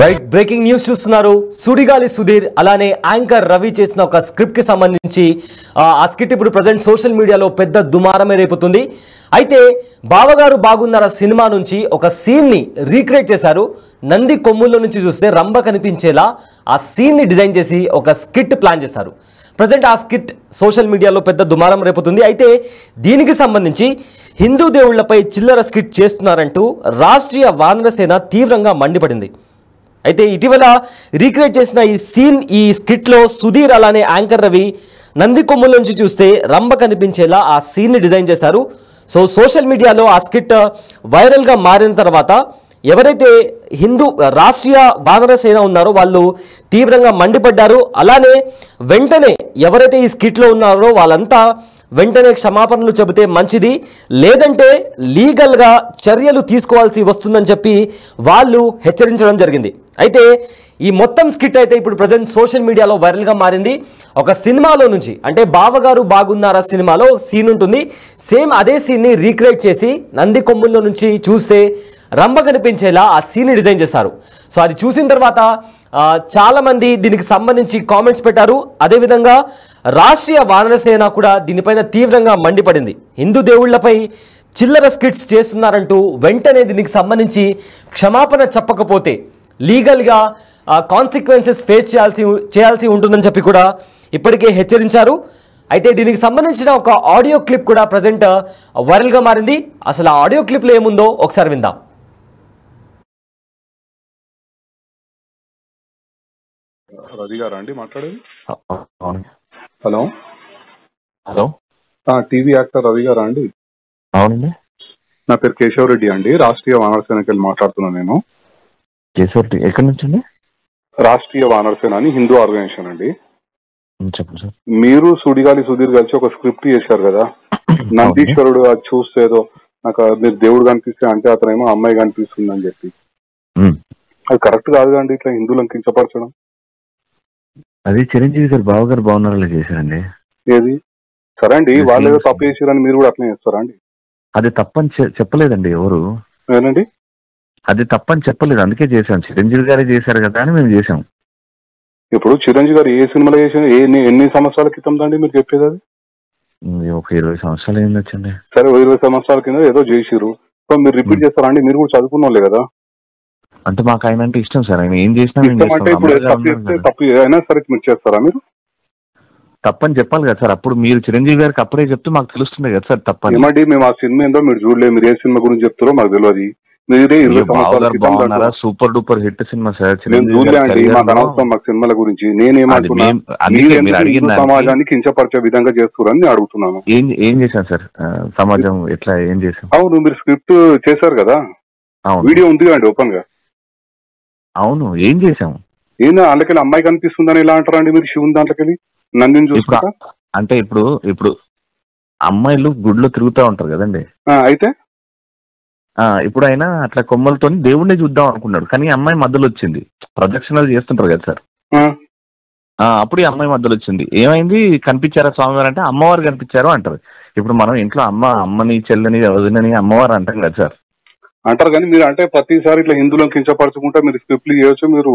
Right breaking news చూస్తున్నారు. సుడిగాలి సుధీర్ అలానే anchor Ravi చేసిన ఒక స్క్రిప్ట్ కి సంబంధించి ఆ స్క్రిప్ట్ ఇప్పుడు ప్రజెంట్ సోషల్ మీడియాలో పెద్ద దుమారమే రేపుతుంది. అయితే బావగారు బాగున్నారా సినిమా నుంచి ఒక సీన్ ని రీక్రియేట్ చేశారు. నంది కొమ్ముల్లో నుంచి చూస్తే రంభ కనిపించేలా ఆ సీన్ ని డిజైన్ చేసి ఒక స్కిట్ ప్లాన్ చేశారు. ప్రజెంట్ ఆ స్కిట్ సోషల్ మీడియాలో పెద్ద దుమారం రేపుతుంది. అయితే దీనికి సంబంధించి హిందూ దేవుళ్లపై చిల్లర స్కిట్ చేస్తున్నారంటూ రాష్ట్రీయ వానరసేన తీవ్రంగా మండిపడింది. అయితే ఇటీవల రీక్రియేట్ చేసిన ఈ స్కిట్లో సుధీర్ అలానే యాంకర్ రవి నంది కొమ్ముల నుంచి చూస్తే రంభ కనిపించేలా ఆ సీన్ని డిజైన్ చేశారు. సో సోషల్ మీడియాలో ఆ స్కిట్ వైరల్గా మారిన తర్వాత ఎవరైతే హిందూ రాష్ట్రీయ వానరసేన ఉన్నారో వాళ్ళు తీవ్రంగా మండిపడ్డారు. అలానే వెంటనే ఎవరైతే ఈ స్కిట్లో ఉన్నారో వాళ్ళంతా వెంటనే క్షమాపణలు చెబితే మంచిది, లేదంటే లీగల్గా చర్యలు తీసుకోవాల్సి వస్తుందని చెప్పి వాళ్ళు హెచ్చరించడం జరిగింది. అయితే ఈ మొత్తం స్కిట్ అయితే ఇప్పుడు ప్రజెంట్ సోషల్ మీడియాలో వైరల్గా మారింది. ఒక సినిమాలో నుంచి అంటే బావగారు బాగున్నారా సినిమాలో సీన్ ఉంటుంది, సేమ్ అదే సీన్ని రీక్రియేట్ చేసి నంది కొమ్ముల్లో నుంచి చూస్తే రంభ కనిపించేలా ఆ సీన్ని డిజైన్ చేశారు. సో అది చూసిన తర్వాత చాలామంది దీనికి సంబంధించి కామెంట్స్ పెట్టారు. అదేవిధంగా రాష్ట్రీయ వానరసేన కూడా దీనిపైన తీవ్రంగా మండిపడింది. హిందూ దేవుళ్లపై చిల్లర స్కిట్స్ చేస్తున్నారంటూ వెంటనే దీనికి సంబంధించి క్షమాపణ చెప్పకపోతే లీగల్గా కాన్సిక్వెన్సెస్ ఫేస్ చేయాల్సి ఉంటుందని చెప్పి కూడా ఇప్పటికే హెచ్చరించారు. అయితే దీనికి సంబంధించిన ఒక ఆడియో క్లిప్ కూడా ప్రజెంట్ వైరల్గా మారింది. అసలు ఆ ఆడియో క్లిప్లో ఏముందో ఒకసారి విందాం. రవి గారా అండి మాట్లాడేది? Hello hello TV actor Ravi గారా అండి? అవునండి, నా పేరు కేశవ్ రెడ్డి అండి, రాష్ట్రీయ వానరసేనకి వెళ్ళి మాట్లాడుతున్నాను నేను. కేశవ్ రెడ్డి ఎక్కడి నుంచి అండి? రాష్ట్రీయ వానరసేన అని హిందూ ఆర్గనైజేషన్ అండి. చెప్పండి సార్. మీరు సుడిగాలి సుధీర్ కలిసి ఒక స్క్రిప్ట్ చేశారు కదా, నందీశ్వరుడు అది చూస్తే ఏదో నాకు మీరు దేవుడు కనిపిస్తే అంటే అతనేమో అమ్మాయి కనిపిస్తుంది అని చెప్పి, అది కరెక్ట్ కాదు అండి ఇట్లా హిందువులను కించపరచడం. అది చిరంజీవి గారు బావగారు బాగున్నారా చేశారండి. ఏది సరే అండి, వాళ్ళు ఏదో తప్పు చేసారని మీరు కూడా అట్లనే చేస్తారా అండి? అది తప్పని చెప్పలేదండి ఎవరు. ఏనండి అది తప్పని చెప్పలేదు, అందుకే చేశాం. చిరంజీవి గారే చేశారు కదా అని మేము చేసాం. ఇప్పుడు చిరంజీవి గారు ఏ సినిమాలో చేసిన ఎన్ని సంవత్సరాల క్రితం అండి మీరు చెప్పేది? అది ఒక 20 సంవత్సరాలు ఏం వచ్చండి. సరే 20 సంవత్సరాల కింద ఏదో చేసిరు, సో మీరు రిపీట్ చేస్తారా అండి? మీరు కూడా చదువుకున్న వాళ్ళే కదా. అంటే మాకు ఆయన అంటే ఇష్టం సార్, ఆయన ఏం చేసినా అంటే ఇప్పుడు తప్పు అయినా సరే మీరు చేస్తారా? మీరు తప్పని చెప్పాలి కదా సార్. అప్పుడు మీరు చిరంజీవి గారికి అప్పుడే చెప్తే మాకు తెలుస్తుంది కదా సార్ తప్పని. ఏమండి మేము ఆ సినిమా ఏందో మీరు చూడలేదు, మీరు ఏ సినిమా గురించి చెప్తారో మాకు తెలియదు. మీరే 20 సంవత్సరాల సూపర్ డూపర్ హిట్ సినిమా సార్. చూడలేండి, మాకు అనవసరం మాకు సినిమాల గురించి. నేనేమంటున్నా సమాజాన్ని కించపరిచే విధంగా చేస్తున్నారని అడుగుతున్నాను. ఏం చేశాను సార్ సమాజం ఎట్లా ఏం చేశాను? అవును, మీరు స్క్రిప్ట్ చేశారు కదా, వీడియో ఉంది కదండి ఓపెన్ గా. అవును, ఏం చేసాము? ఏందా అందుకెళ్ళి అమ్మాయి కనిపిస్తుందని ఎలా అంటారండి మీరు? శివుని దాంట్లోకెళ్ళి నందిని చూసుకుంటా అంటే ఇప్పుడు అమ్మాయిలు గుడిలో తిరుగుతూ ఉంటారు కదండి. అయితే ఇప్పుడు ఆయన అట్లా కొమ్మలతో దేవుడిని చూద్దాం అనుకున్నాడు, కానీ అమ్మాయి మధ్యలో వచ్చింది. ప్రదక్షిణాలు చేస్తుంటారు కదా సార్, అప్పుడు ఈ అమ్మాయి మధ్యలో వచ్చింది. ఏమైంది, కనిపించారా స్వామివారు అంటే అమ్మవారు కనిపించారు అంటారు. ఇప్పుడు మనం ఇంట్లో అమ్మని చెల్లని వదినని అమ్మవారు అంటాం కదా సార్. అంటారు, కానీ మీరు అంటే ప్రతిసారి ఇట్లా హిందువులను కించపరచుకుంటా మీరు స్క్రిప్ట్లు చేయొచ్చు. మీరు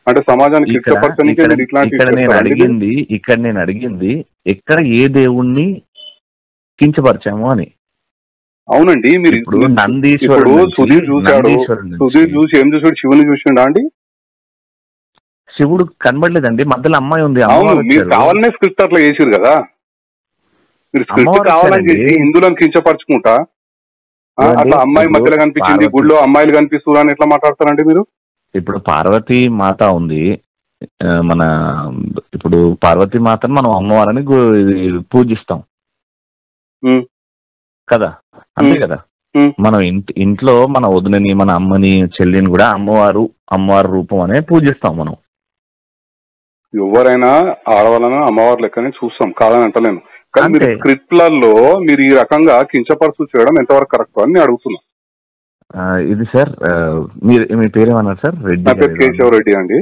అంటే సమాజానికి ఇక్కడ నేను అడిగింది ఎక్కడ ఏ దేవుణ్ణి కించపరిచాము అని. అవునండి, మీరు ఇప్పుడు నందీశ్వరుడు సుధీర్ చూశాడు, సుధీర్ చూసి ఏం చూసాడు? శివుని చూసిండా అండి? శివుడు కనబడలేదండి, మధ్యలో అమ్మాయి ఉంది. అవును, మీరు కావాలనే స్క్రిప్ట్ అట్లా చేసిరు కదా. మీరు స్క్రిప్ట్ కావాలని చేసి హిందువులను కించపరచుకుంటా అట్లా అమ్మాయి మధ్యలో కనిపించింది, గుడిలో అమ్మాయిలు కనిపిస్తున్నారు అని ఎట్లా మాట్లాడతారండి మీరు? ఇప్పుడు పార్వతీ మాత ఉంది, మన ఇప్పుడు పార్వతీ మాతను మనం అమ్మవారిని పూజిస్తాం కదా, అంతే కదా. మనం ఇంట్లో మన వదినని మన అమ్మని చెల్లిని కూడా అమ్మవారు రూపం అనే పూజిస్తాం మనం. ఎవరైనా ఆడవాళ్ళని అమ్మవారి లెక్కనే చూస్తాం, కాదని అంటలేను. కానీ మీరు స్క్రిప్ట్లలో మీరు ఈ రకంగా కించపరుచు చేయడం ఎంతవరకు కరెక్ట్ అని అడుగుతున్నా. ఇది సార్ మీ పేరేమన్నారు సార్? రెడ్డి. కేశవ్ రెడ్డి అండి.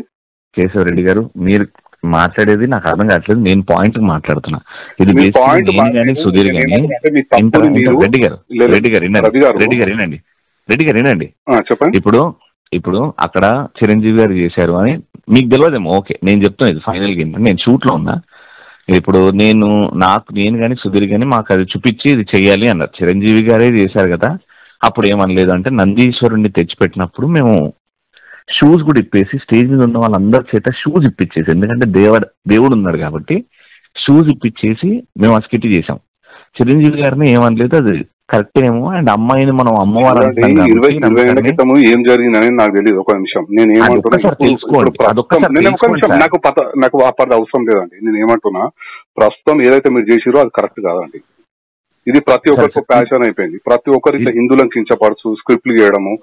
కేశవ్ రెడ్డి గారు, మీరు మాట్లాడేది నాకు అర్థం కావట్లేదు. నేను పాయింట్ మాట్లాడుతున్నా. ఇది సుధీర్ గాని రెడ్డి గారు వినండి. చెప్పండి. ఇప్పుడు ఇప్పుడు అక్కడ చిరంజీవి గారు చేశారు అని మీకు తెలియదేమో, ఓకే నేను చెప్తాను ఇది ఫైనల్గా ఏంటంటే నేను షూట్లో ఉన్నా, ఇప్పుడు నేను కానీ సుధీర్ కానీ మాకు అది చూపించి ఇది చెయ్యాలి అన్నారు. చిరంజీవి గారే చేశారు కదా, అప్పుడు ఏమనలేదు. అంటే నందీశ్వరుణ్ణి తెచ్చిపెట్టినప్పుడు మేము షూస్ కూడా ఇప్పేసి స్టేజ్ మీద ఉన్న వాళ్ళందరి చేత షూస్ ఇప్పించేసి, ఎందుకంటే దేవుడు ఉన్నాడు కాబట్టి షూస్ ఇప్పించేసి మేము ఆ స్కిట్ చేసాం. చిరంజీవి గారిని ఏమనలేదు, అది కరెక్ట్ ఏమో. అండ్ అమ్మాయిని మనం అమ్మవారు ఏం జరిగిందని నాకు తెలియదు. ఒక నిమిషం నేను నాకు అప్పటి అవసరం లేదండి. నేను ఏమంటున్నా, ప్రస్తుతం ఏదైతే మీరు చేసిరో అది కరెక్ట్ కాదండి. ఇది ప్రతి ఒక్కరికి ప్యాషన్ అయిపోయింది. ప్రతి ఒక్కరికి హిందువులను కించపరచు, స్క్రిప్ట్లు చేయడము,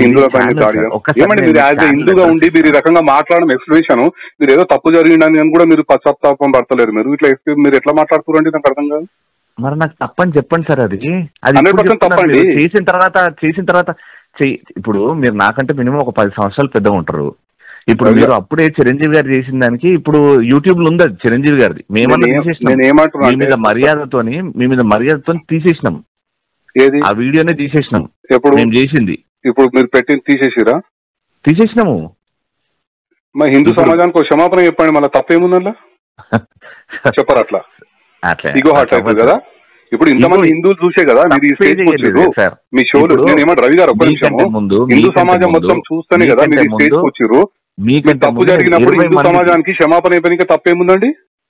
హిందువుల పైన దాడి. ఏమంటే మీరు యాజ్ హిందూగా ఉండి మీరు ఈ రకంగా మాట్లాడడం ఎక్స్ప్లెనేషన్, మీరు ఏదో తప్పు జరిగిందని కూడా మీరు పశ్చాత్తాపం పడతలేరు. మీరు ఇట్లా మీరు ఎట్లా మాట్లాడుతున్నారండి నాకు అర్థం కాదు. మరి నాకు తప్పని చెప్పండి సార్. అది 100% తప్పండి. చేసిన తర్వాత ఇప్పుడు మీరు నాకంటే మినిమం ఒక 10 సంవత్సరాలు పెద్దగా ఉంటారు. ఇప్పుడు మీరు అప్పుడే చిరంజీవి గారు చేసిన దానికి ఇప్పుడు యూట్యూబ్ లో ఉంది అది చిరంజీవి గారిది. మేమన్నా మీ మీద మర్యాదతో తీసేసినాం, ఆ వీడియోనే తీసేసినాం. ఎప్పుడు మేము చేసింది ఇప్పుడు మీరు పెట్టింది తీసేసినాము. మరి హిందూ సమాజానికి క్షమాపణ చెప్పండి, మళ్ళీ తప్పేముందల్లా చెప్పరు. అట్లా ఇగో హార్ట్ అవుతుంది కదా. ఇప్పుడు ఇంతమంది హిందువులు చూసే కదా మీరు ఈ స్టేజ్ వచ్చారు మీ షోలు. నేను ఏమంటే రవి గారు ఒక్క నిమిషం, హిందూ సమాజం మొత్తం చూస్తేనే కదా మీరు ఈ స్టేజ్ వచ్చారు. మీకు తప్పు జరిగినప్పుడు హిందూ సమాజానికి క్షమాపణ అయిపోయిన తప్పేముందండి?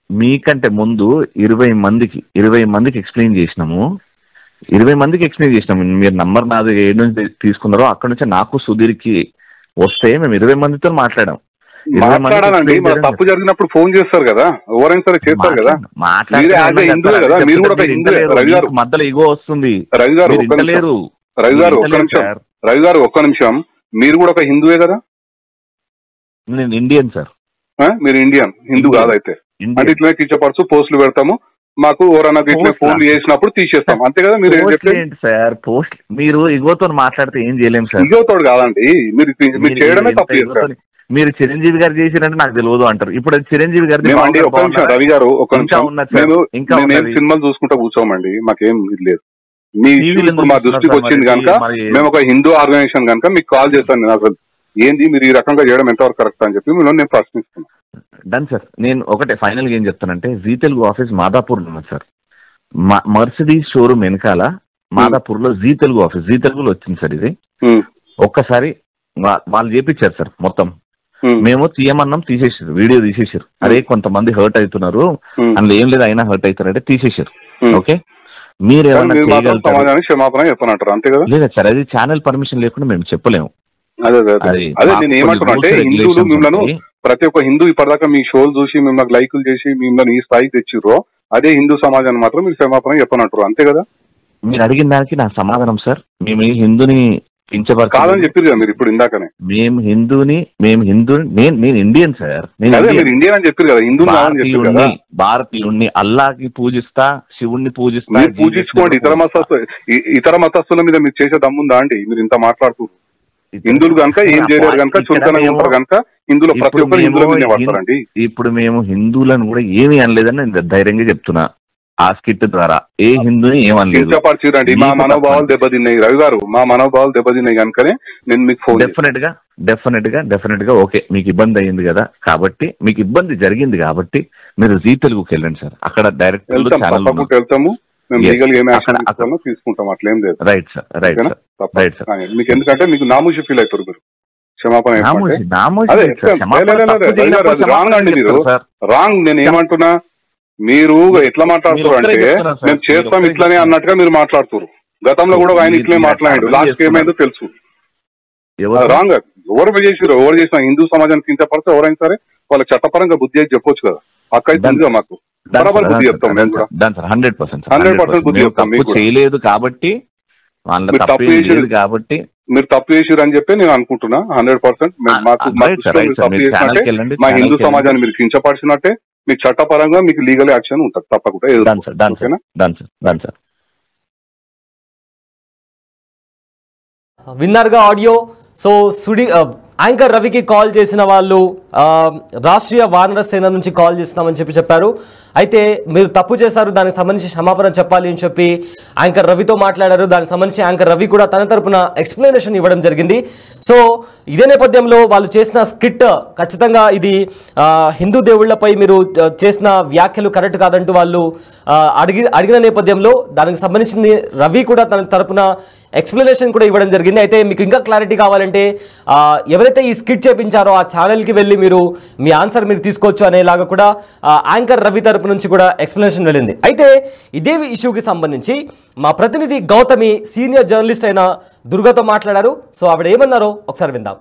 మీకంటే ముందు 20 మందికి ఎక్స్ప్లెయిన్ చేసినాము. 20 మందికి ఎక్స్ప్లెయిన్ చేసినాము. మీరు నంబర్ నాది ఏ నుంచి తీసుకున్నారో అక్కడ నుంచి నాకు సుధీర్కి వస్తే మేము 20 మందితో మాట్లాడాం. మాట్లాడాలండి. మన తప్పు జరిగినప్పుడు ఫోన్ చేస్తారు కదా, ఎవరైనా సరే చేస్తారు కదా. మీరు కూడా హిందువే. మధ్యలో ఇగో వస్తుంది. రవి గారు ఒక్క నిమిషం, మీరు కూడా ఒక హిందువే కదా? నేను ఇండియన్ సార్. మీరు ఇండియన్, హిందూ కాదైతే. అంటే ఇట్లనే కించపరచు పోస్టులు పెడతాము, మాకు ఎవరైనా ఇట్లా ఫోన్లు చేసినప్పుడు తీసేస్తాం, అంతే కదా? మీరు సార్ పోస్ట్ మీరు ఇగోతో మాట్లాడితే ఏం చేయలేము సార్. ఇగోతో కాదండి, మీరు చేయడమే తప్పు చేస్తారు. మీరు చిరంజీవి గారు చేసినట్టు నాకు తెలియదు అంటారు. ఇప్పుడు చిరంజీవి గారు రవి గారు ఒక సినిమాలు చూసుకుంటా కూర్చోమండి, మాకేం ఇది లేదు. మీ మా దృష్టికి వచ్చింది కనుక మేము ఒక హిందూ ఆర్గనైజేషన్ కనుక మీకు కాల్ చేస్తాను. నేను అసలు ఏంది మీరు ఈ రకంగా చేయడం ఎంతవరకు కరెక్ట్ అని చెప్పి మిమ్మల్ని నేను ప్రశ్నిస్తున్నాను. Done sir. నేను ఒకటే ఫైనల్ గా ఏం చెప్తానంటే, జీ తెలుగు ఆఫీస్ మాదాపూర్ ఉన్నది సార్. మర్సిడీస్ షోరూమ్ వెనకాల మాదాపూర్ లో జీ తెలుగు ఆఫీస్, జీ తెలుగులో వచ్చింది సార్ ఇది. ఒక్కసారి వాళ్ళు చేపించారు సార్ మొత్తం. మేము తీయమన్నాం, తీసేసారు, వీడియో తీసేసారు. అరే కొంతమంది హర్ట్ అవుతున్నారు, అందులో ఏం లేదు అయినా హర్ట్ అవుతారంటే తీసేసారు. ఓకే, మీరు ఏమన్నా లేదా సార్? అది ఛానల్ పర్మిషన్ లేకుండా మేము చెప్పలేము. అదే నేను ఏమంటున్నా అంటే, హిందువులు మిమ్మల్ని ప్రతి ఒక్క హిందూ ఇప్పటిదాకా మీ షోలు చూసి మిమ్మల్ని లైకులు చేసి మిమ్మల్ని ఈ స్థాయికి తెచ్చిర్రో, అదే హిందూ సమాజాన్ని మాత్రం మీరు క్షమాపణ చెప్పనంటారు, అంతే కదా? మీరు అడిగిన దానికి నా సమాధానం సార్, మేము హిందూని కాదని చెప్పారు కదా మీరు ఇప్పుడు ఇందాకనే. నేను ఇండియన్ సార్. మీరు ఇండియన్ అని చెప్పారు కదా, హిందూ భారతీయుణ్ణి, అల్లాకి పూజిస్తా, శివుణ్ణి పూజిస్తా. పూజించుకోండి. ఇతర మతస్థుల మీద మీరు చేసే దమ్ముందా అండి? మీరు ఇంత మాట్లాడుతున్నారు. హిందువులు కనుక ఏం చేయలేరు కనుక, చులకనగా ఉంటారు కనుక హిందువులు ప్రతి ఒక్కరు హిందువుల మీద పడతారండి. ఇప్పుడు మేము హిందువులను కూడా ఏమీ అనలేదని నేను ధైర్యంగా చెప్తున్నా. ఆ స్కిట్ ద్వారా ఏ హిందూని ఏమనలేదు. మా మనోభావాలు దెబ్బతిన్నాయి రవి గారు, మా మనోభావాలు దెబ్బతిన్నాయి కనుకనే నేను మీకు ఫోన్. డెఫినెట్ గా ఓకే, మీకు ఇబ్బంది అయ్యింది కదా, కాబట్టి మీకు ఇబ్బంది జరిగింది కాబట్టి మీరు జీ తెలుగుకి వెళ్ళండి సార్. అక్కడ డైరెక్ట్ వెళ్తాము, తీసుకుంటాం, అట్లేం లేదు. Right sir. మీకు ఎందుకంటే మీకు నామూషి ఫీల్ అవుతారు మీరు. క్షమాపణ రాంగ్ అండి, మీరు రాంగ్. నేను ఏమంటున్నా, మీరు ఎట్లా మాట్లాడుతున్నారు అంటే మేము చేస్తాం ఇట్లానే అన్నట్టుగా మీరు మాట్లాడుతున్నారు. గతంలో కూడా ఆయన ఇట్లే మాట్లాడాడు, లాస్ట్ ఏమైందో తెలుసు. రాంగ్. ఎవరు చేసినా హిందూ సమాజానికి కించపడితే ఎవరైనా సరే వాళ్ళకి చట్టపరంగా బుద్ధి అయితే చెప్పొచ్చు కదా. అక్కయితే మాకు బరాబర్ బుద్ధి చెప్తాం. మేము కూడా 100% బుద్ధి చెప్తాం. మీకు చేయలేదు కాబట్టి మీరు తప్పు చేసిరు అని చెప్పి నేను అనుకుంటున్నా. 100% మా హిందూ సమాజాన్ని మీరు కించపరిచినట్టే, మీకు చట్టపరంగా మీకు లీగల్ యాక్షన్ ఉంటుంది తప్పకుండా. విన్నర్గా ఆడియో. సో యాంకర్ రవికి కాల్ చేసిన వాళ్ళు రాష్ట్రీయ వానర సేన నుంచి కాల్ చేస్తున్నామని చెప్పారు. అయితే మీరు తప్పు చేశారు, దానికి సంబంధించి క్షమాపణ చెప్పాలి అని చెప్పి యాంకర్ రవితో మాట్లాడారు. దానికి సంబంధించి యాంకర్ రవి కూడా తన తరపున ఎక్స్ప్లెనేషన్ ఇవ్వడం జరిగింది. సో ఇదే నేపథ్యంలో వాళ్ళు చేసిన స్కిట్ ఖచ్చితంగా ఇది హిందూ దేవుళ్లపై మీరు చేసిన వ్యాఖ్యలు కరెక్ట్ కాదంటూ వాళ్ళు అడిగిన నేపథ్యంలో దానికి సంబంధించింది రవి కూడా తన తరపున ఎక్స్ప్లెనేషన్ కూడా ఇవ్వడం జరిగింది. అయితే మీకు ఇంకా క్లారిటీ కావాలంటే ఎవరైతే ఈ స్కిట్ చేపించారో ఆ ఛానల్కి వెళ్ళి మీరు మీ ఆన్సర్ మీరు తీసుకోవచ్చు అనేలాగా కూడా యాంకర్ రవి తరపు నుంచి కూడా ఎక్స్ప్లెనేషన్ వెళ్ళింది. అయితే ఇదే ఇష్యూకి సంబంధించి మా ప్రతినిధి గౌతమి సీనియర్ జర్నలిస్ట్ అయిన దుర్గతో మాట్లాడారు. సో ఆవిడ ఏమన్నారో ఒకసారి విందాం.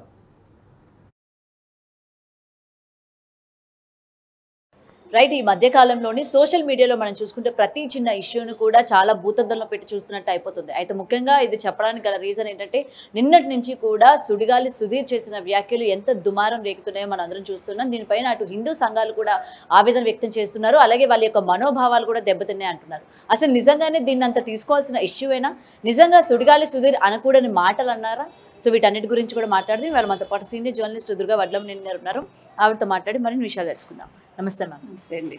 రైట్, ఈ మధ్య కాలంలోని సోషల్ మీడియాలో మనం చూసుకుంటే ప్రతి చిన్న ఇష్యూను కూడా చాలా భూతద్దంలో పెట్టి చూస్తున్నట్టు అయిపోతుంది. అయితే ముఖ్యంగా ఇది చెప్పడానికి గల రీజన్ ఏంటంటే నిన్నటి నుంచి కూడా సుడిగాలి సుధీర్ చేసిన వ్యాఖ్యలు ఎంత దుమారం రేగుతున్నాయో మనం అందరం చూస్తున్నాం. దీనిపైన అటు హిందూ సంఘాలు కూడా ఆవేదన వ్యక్తం చేస్తున్నారు, అలాగే వాళ్ళ యొక్క మనోభావాలు కూడా దెబ్బతిన్నాయి అంటున్నారు. అసలు నిజంగానే దీన్ని అంత తీసుకోవాల్సిన ఇష్యూవేనా? నిజంగా సుడిగాలి సుధీర్ అనకూడని మాటలు అన్నారా? సో వీటన్నిటి గురించి కూడా మాట్లాడితే వాళ్ళు మనతో పాటు సీనియర్ జర్నలిస్ట్ దుర్గా వడ్లంనేని గారు ఉన్నారు. ఆవిడతో మాట్లాడి మరిన్ని విషయాలు తెలుసుకుందాం. నమస్తే మ్యామ్. నమస్తే అండి.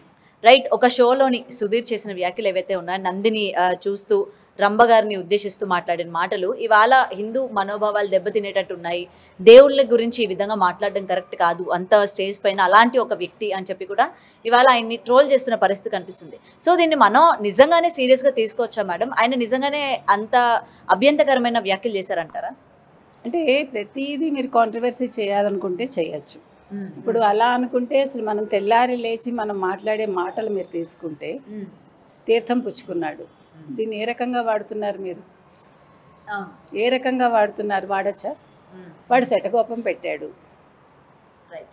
రైట్, ఒక షోలోని సుధీర్ చేసిన వ్యాఖ్యలు ఏవైతే ఉన్నాయో నందిని చూస్తూ రంభ గారిని ఉద్దేశిస్తూ మాట్లాడిన మాటలు ఇవాళ హిందూ మనోభావాలు దెబ్బతినేటట్టు ఉన్నాయి. దేవుళ్ళ గురించి ఈ విధంగా మాట్లాడడం కరెక్ట్ కాదు, అంత స్టేజ్ పైన అలాంటి ఒక వ్యక్తి అని చెప్పి కూడా ఇవాళ ఆయన్ని ట్రోల్ చేస్తున్న పరిస్థితి కనిపిస్తుంది. సో దీన్ని మనం నిజంగానే సీరియస్గా తీసుకోవచ్చా మేడం? ఆయన నిజంగానే అంత అభ్యంతకరమైన వ్యాఖ్యలు చేశారంటారా? అంటే ప్రతిదీ మీరు కాంట్రవర్సీ చేయాలనుకుంటే చేయొచ్చు. ఇప్పుడు అలా అనుకుంటే అసలు మనం తెల్లారి లేచి మనం మాట్లాడే మాటలు మీరు తీసుకుంటే తీర్థం పుచ్చుకున్నాడు, దీన్ని ఏ రకంగా వాడుతున్నారు మీరు? ఏ రకంగా వాడుతున్నారు? వాడచ్చా? వాడు శటకోపం పెట్టాడు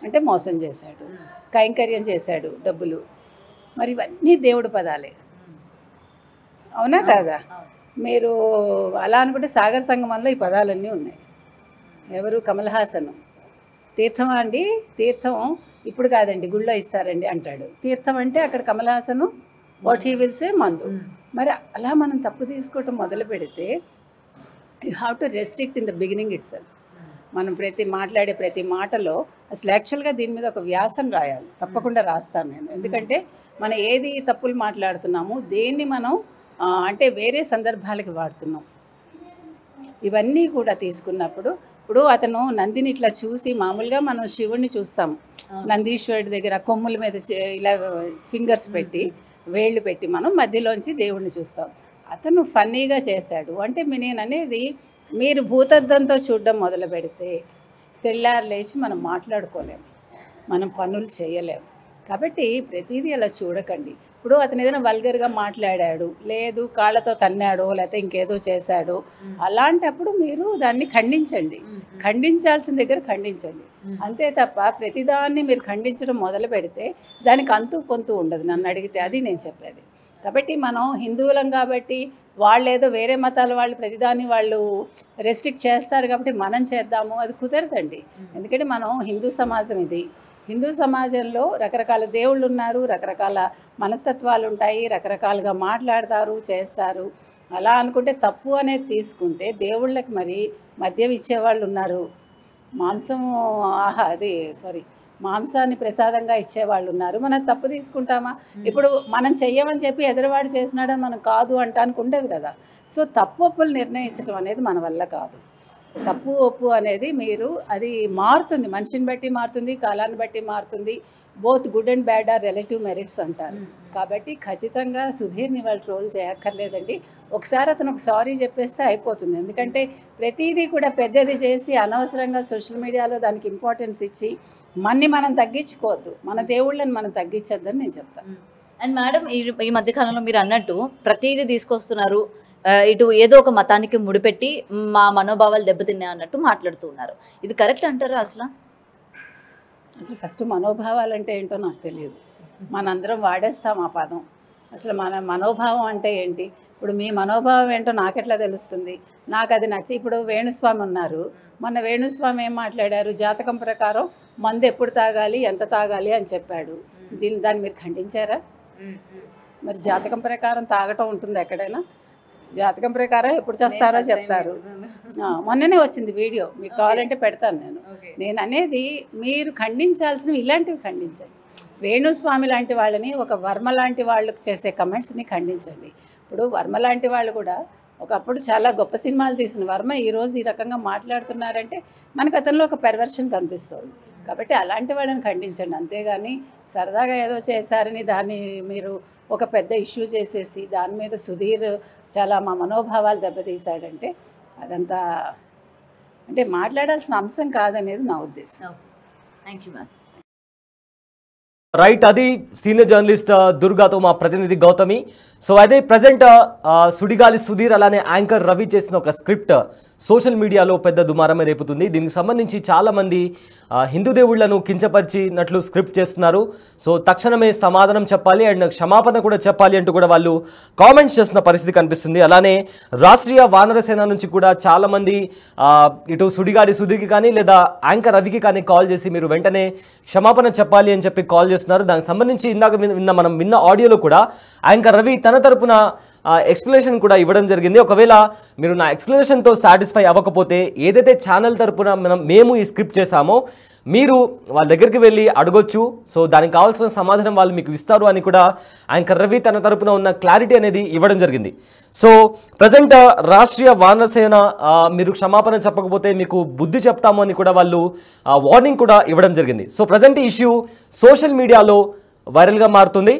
అంటే మోసం చేశాడు, కైంకర్యం చేశాడు, డబ్బులు, మరి ఇవన్నీ దేవుడి పదాలే, అవునా కాదా? మీరు అలా అనుకుంటే సాగర్ సంగమంలో ఈ పదాలన్నీ ఉన్నాయి. ఎవరు? కమల్ హాసన్. తీర్థమా అండి? తీర్థం ఇప్పుడు కాదండి, గుళ్ళో ఇస్తారండి అంటాడు. తీర్థం అంటే అక్కడ Kamal Haasan what he will say మందు. మరి అలా మనం తప్పు తీసుకోవటం మొదలు పెడితే you have to restrict in the beginning it self. మనం మాట్లాడే ప్రతి మాటలో అసలు యాక్చువల్గా దీని మీద ఒక వ్యాసం రాయాలి, తప్పకుండా రాస్తాను నేను. ఎందుకంటే మనం ఏది తప్పులు మాట్లాడుతున్నాము, దేన్ని మనం అంటే వేరే సందర్భాలకి వాడుతున్నాం, ఇవన్నీ కూడా తీసుకున్నప్పుడు ఇప్పుడు అతను నందిని ఇట్లా చూసి మామూలుగా మనం శివుడిని చూస్తాము, నందీశ్వరుడి దగ్గర కొమ్ముల మీద ఇలా ఫింగర్స్ పెట్టి వేళ్ళు పెట్టి మనం మధ్యలోంచి దేవుడిని చూస్తాం. అతను ఫన్నీగా చేశాడు అంటే నేను అనేది మీరు భూతద్దంతో చూడడం మొదలు పెడితే తెల్లారు లేచి మనం మాట్లాడుకోలేము, మనం పనులు చేయలేము. కాబట్టి ప్రతిదీ అలా చూడకండి. ఇప్పుడు అతను ఏదైనా వల్గర్గా మాట్లాడాడు, లేదు కాళ్ళతో తన్నాడో లేకపోతే ఇంకేదో చేశాడో, అలాంటప్పుడు మీరు దాన్ని ఖండించండి, ఖండించాల్సిన దగ్గర ఖండించండి, అంతే తప్ప ప్రతిదాన్ని మీరు ఖండించడం మొదలు పెడితే దానికి అంతు పొంతు ఉండదు నన్ను అడిగితే. అది నేను చెప్పేది. కాబట్టి మనం హిందువులం కాబట్టి వాళ్ళు ఏదో వేరే మతాల వాళ్ళు ప్రతిదాన్ని వాళ్ళు రెస్ట్రిక్ట్ చేస్తారు కాబట్టి మనం చేద్దాము, అది కుదరదండి. ఎందుకంటే మనం హిందూ సమాజం ఇది. హిందూ సమాజంలో రకరకాల దేవుళ్ళు ఉన్నారు, రకరకాల మనస్తత్వాలు ఉంటాయి, రకరకాలుగా మాట్లాడతారు, చేస్తారు. అలా అనుకుంటే తప్పు అనేది తీసుకుంటే దేవుళ్ళకి మరి మద్యం ఇచ్చేవాళ్ళు ఉన్నారు, మాంసాన్ని ప్రసాదంగా ఇచ్చేవాళ్ళు ఉన్నారు. మనం తప్పు తీసుకుంటామా? ఇప్పుడు మనం చెయ్యమని చెప్పి ఎదురువాడు చేసినాడని మనం కాదు అంటానికి ఉండదు కదా. సో తప్పు ఒప్పులు నిర్ణయించడం అనేది మన వల్ల కాదు. తప్పు ఒప్పు అనేది మీరు అది మారుతుంది, మనిషిని బట్టి మారుతుంది, కాలాన్ని బట్టి మారుతుంది. Both good and bad or relative merits అంటారు. కాబట్టి ఖచ్చితంగా సుధీర్ని వాళ్ళు ట్రోల్ చేయక్కర్లేదండి. ఒకసారి అతను ఒక సారీ చెప్పేస్తే అయిపోతుంది. ఎందుకంటే ప్రతిదీ కూడా పెద్దది చేసి అనవసరంగా సోషల్ మీడియాలో దానికి ఇంపార్టెన్స్ ఇచ్చి మనం తగ్గించుకోవద్దు, మన దేవుళ్ళని మనం తగ్గించొద్దని నేను చెప్తాను. అండ్ మేడం ఈ మధ్యకాలంలో మీరు అన్నట్టు ప్రతిదీ తీసుకొస్తున్నారు, ఇటు ఏదో ఒక మతానికి ముడిపెట్టి మా మనోభావాలు దెబ్బతిన్నాయి అన్నట్టు మాట్లాడుతూ ఉన్నారు. ఇది కరెక్ట్ అంటారా? అసలు ఫస్ట్ మనోభావాలు అంటే ఏంటో నాకు తెలియదు, మనందరం వాడేస్తాం ఆ పదం. అసలు మన మనోభావం అంటే ఏంటి? ఇప్పుడు మీ మనోభావం ఏంటో నాకెట్లా తెలుస్తుంది? నాకు అది నచ్చి ఇప్పుడు వేణుస్వామి ఉన్నారు, మొన్న వేణుస్వామి ఏం మాట్లాడారు? జాతకం ప్రకారం మందు ఎప్పుడు తాగాలి, ఎంత తాగాలి అని చెప్పాడు. దాన్ని మీరు ఖండించారా? మరి జాతకం ప్రకారం తాగటం ఉంటుంది ఎక్కడైనా? జాతకం ప్రకారం ఎప్పుడు చేస్తారో చెప్తారు. మొన్ననే వచ్చింది వీడియో, మీకు కావాలంటే పెడతాను నేను అనేది మీరు ఖండించాల్సినవి ఇలాంటివి ఖండించండి. వేణుస్వామి లాంటి వాళ్ళని, ఒక వర్మ లాంటి వాళ్ళకి చేసే కమెంట్స్ని ఖండించండి. ఇప్పుడు వర్మ లాంటి వాళ్ళు కూడా ఒకప్పుడు చాలా గొప్ప సినిమాలు తీసిన వర్మ ఈరోజు ఈ రకంగా మాట్లాడుతున్నారంటే మనకు అతనిలో ఒక పెర్వర్షన్ కనిపిస్తుంది. కాబట్టి అలాంటి వాళ్ళని ఖండించండి, అంతేగాని సరదాగా ఏదో చేశారని దాన్ని మీరు ఒక పెద్ద ఇష్యూ చేసేసి దాని మీద సుధీర్ చాలా మా మనోభావాలు దెబ్బతీశాడంటే అదంతా అంటే మాట్లాడాల్సిన అంశం కాదనేది నా ఉద్దేశం. Thank you ma'am. రైట్, అది సీనియర్ జర్నలిస్ట్ దుర్గాతో మా ప్రతినిధి గౌతమి. సో అదే ప్రజెంట్ సుడిగాలి సుధీర్ అలానే యాంకర్ రవి చేసిన ఒక స్క్రిప్ట్ సోషల్ మీడియాలో పెద్ద దుమారమే రేపుతుంది. దీనికి సంబంధించి చాలామంది హిందూ దేవుళ్లను కించపరిచినట్లు స్క్రిప్ట్ చేస్తున్నారు. సో తక్షణమే సమాధానం చెప్పాలి అండ్ క్షమాపణ కూడా చెప్పాలి అంటూ కూడా వాళ్ళు కామెంట్స్ చేస్తున్న పరిస్థితి కనిపిస్తుంది. అలానే రాష్ట్రీయ వానర సేన నుంచి కూడా చాలామంది ఇటు సుడిగాలి సుధీర్కి కానీ లేదా యాంకర్ రవికి కానీ కాల్ చేసి మీరు వెంటనే క్షమాపణ చెప్పాలి అని చెప్పి కాల్ చేస్తున్నారు. దానికి సంబంధించి ఇందాక మనం విన్న ఆడియోలో కూడా యాంకర్ రవి తన తరపున ఎక్స్ప్లెనేషన్ కూడా ఇవ్వడం జరిగింది. ఒకవేళ మీరు నా ఎక్స్ప్లెనేషన్తో సాటిస్ఫై అవ్వకపోతే ఏదైతే ఛానల్ తరపున మేము ఈ స్క్రిప్ట్ చేశామో మీరు వాళ్ళ దగ్గరికి వెళ్ళి అడగొచ్చు. సో దానికి కావాల్సిన సమాధానం వాళ్ళు మీకు ఇస్తారు అని కూడా యాంకర్ రవి తన తరపున ఉన్న క్లారిటీ అనేది ఇవ్వడం జరిగింది. సో ప్రజెంట్ రాష్ట్రీయ వానర సేన మీరు క్షమాపణ చెప్పకపోతే మీకు బుద్ధి చెప్తాము అని కూడా వాళ్ళు వార్నింగ్ కూడా ఇవ్వడం జరిగింది. సో ప్రజెంట్ ఈ ఇష్యూ సోషల్ మీడియాలో వైరల్గా మారుతుంది.